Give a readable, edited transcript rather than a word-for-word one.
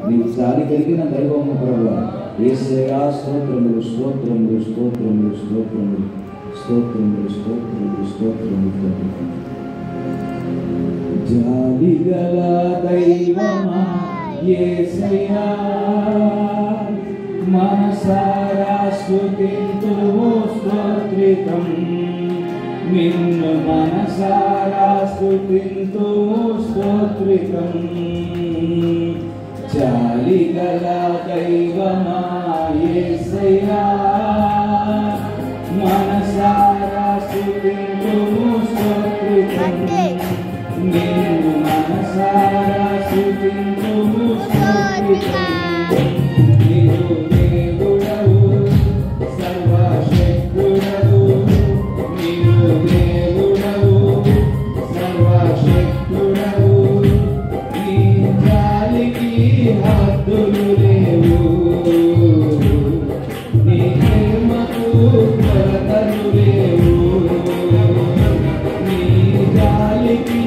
నీ జాలి కలిగిన దైవము ప్రభువా. యేసయ్యా స్తోత్రములు స్తోత్రములు స్తోత్రములు స్తోత్రములు స్తోత్రములు స్తోత్రములు స్తోత్రములు. జాలి గల దైవమా యేసయ్యా, మనసారా స్తుతింతుము స్తోత్రితం. నిన్ను మనసారా స్తుతింతుము స్తోత్రితం. జాలి గల దైవమా యేసయ్యా, మనసారా స్తుతింతుము స్తోత్రితం. నిన్ను మనసారా స్తుతింతుము స్తోత్రితం. నీవు దేవుడవు సర్వశక్తుడవు, నీవు దేవుడవు సర్వశక్తుడవు. నీ జాలికి హద్దులు లేవు, నీ ప్రేమకు కొలతలు లేవు. నీ జాలికి